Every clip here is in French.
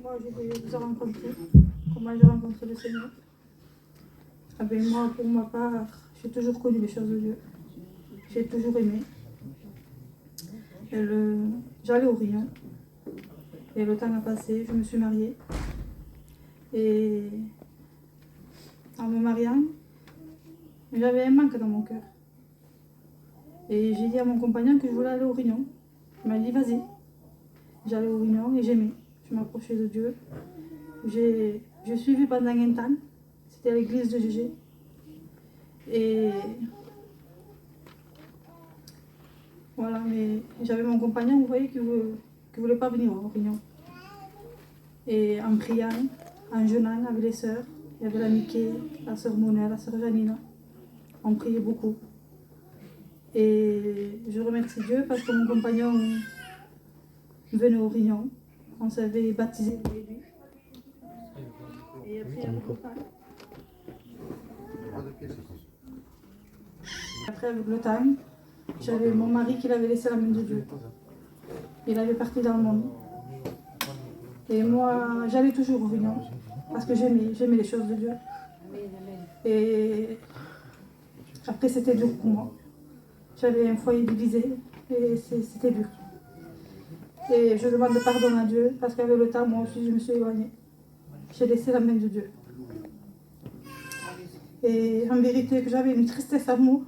Moi, je vous ai rencontré. Comment j'ai rencontré le Seigneur? Moi, pour ma part, j'ai toujours connu les choses de Dieu. J'ai toujours aimé. J'allais au Rion. Et le temps a passé, je me suis mariée. Et en me mariant, j'avais un manque dans mon cœur. Et j'ai dit à mon compagnon que je voulais aller au Rion. Il m'a dit, vas-y. J'allais au Rion et j'aimais. Je m'approchais de Dieu. Je suivis pendant un temps. C'était à l'église de Gégé. Et voilà, mais j'avais mon compagnon, vous voyez, qui ne voulait pas venir au Rion. Et en priant, en jeûnant avec les sœurs, il y avait la Mickey, la sœur Mona, la sœur Janina. On priait beaucoup. Et je remercie Dieu parce que mon compagnon venait au Rion. On s'avait baptisé au début. Et après, avec le temps, j'avais mon mari qui l'avait laissé à la main de Dieu. Il avait parti dans le monde. Et moi, j'allais toujours au Rion parce que j'aimais les choses de Dieu. Et après, c'était dur pour moi. J'avais un foyer divisé et c'était dur. Et je demande pardon à Dieu parce qu'avec le temps, moi aussi, je me suis éloignée. J'ai laissé la main de Dieu. Et en vérité, que j'avais une tristesse à moi.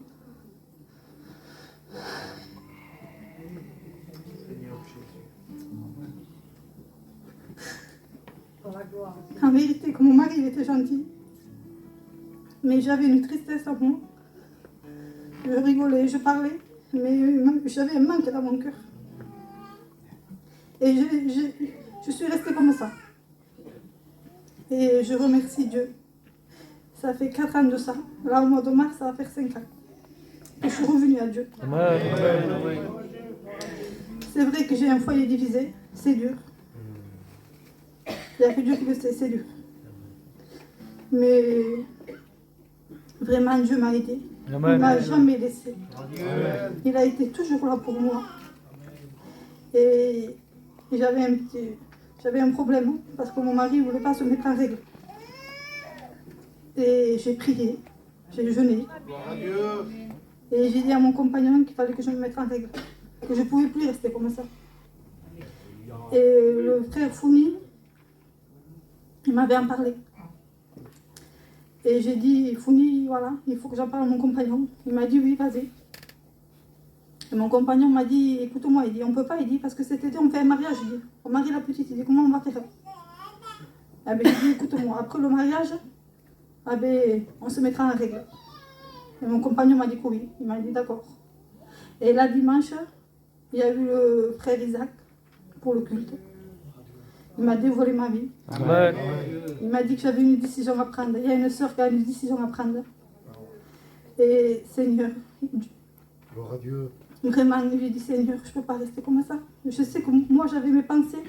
En vérité, que mon mari il était gentil. Mais j'avais une tristesse à moi. Je rigolais, je parlais, mais j'avais un manque dans mon cœur. Et je suis restée comme ça. Et je remercie Dieu. Ça fait 4 ans de ça. Là, au mois de mars, ça va faire 5 ans. Et je suis revenue à Dieu. C'est vrai que j'ai un foyer divisé, c'est dur. Il n'y a que Dieu qui le sait, c'est dur. Mais vraiment, Dieu m'a aidé. Il ne m'a jamais laissé. Il a été toujours là pour moi. Et j'avais un problème parce que mon mari ne voulait pas se mettre en règle. Et j'ai prié, j'ai jeûné. Et j'ai dit à mon compagnon qu'il fallait que je me mette en règle. Que je ne pouvais plus rester comme ça. Et le frère Founi, il m'avait en parlé. Et j'ai dit, Founi, voilà, il faut que j'en parle à mon compagnon. Il m'a dit, oui, vas-y. Et mon compagnon m'a dit, écoute-moi, il dit, on ne peut pas, il dit, parce que cet été, on fait un mariage. Il dit, on marie la petite, il dit, comment on va faire? Ah ben, j'ai dit, écoute-moi, après le mariage, ah ben, on se mettra en règle. Et mon compagnon m'a dit que oui, il m'a dit, d'accord. Et là, dimanche, il y a eu le frère Isaac pour le culte. Il m'a dévoilé ma vie. Amen. Il m'a dit que j'avais une décision à prendre. Il y a une sœur qui a une décision à prendre. Et Seigneur, gloire à Dieu. Vraiment, je lui ai dit, Seigneur, je ne peux pas rester comme ça. Je sais que moi, j'avais mes pensées,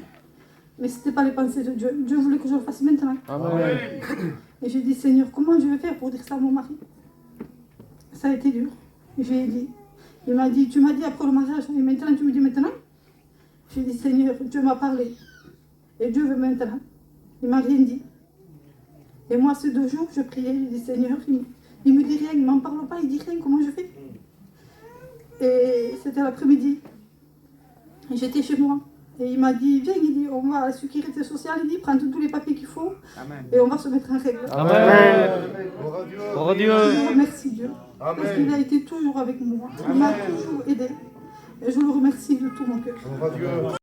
mais ce n'était pas les pensées de Dieu. Dieu voulait que je le fasse maintenant. Amen. Et j'ai dit, Seigneur, comment je vais faire pour dire ça à mon mari? Ça a été dur. J'ai dit, il m'a dit, tu m'as dit après le mariage, et maintenant tu me dis maintenant? J'ai dit, Seigneur, Dieu m'a parlé. Et Dieu veut maintenant. Il ne m'a rien dit. Et moi, ces 2 jours, je priais, je dis, Seigneur, il me dit rien, il ne m'en parle pas, il dit rien, comment je fais? Et c'était l'après-midi. J'étais chez moi. Et il m'a dit, viens, il dit, on va à la sécurité sociale, il dit, prends tous les papiers qu'il faut. Amen. Et on va se mettre en règle. Amen. Gloire à Dieu. Je remercie Dieu. Amen. Parce qu'il a été toujours avec moi. Il m'a toujours aidé. Et je le remercie de tout mon cœur.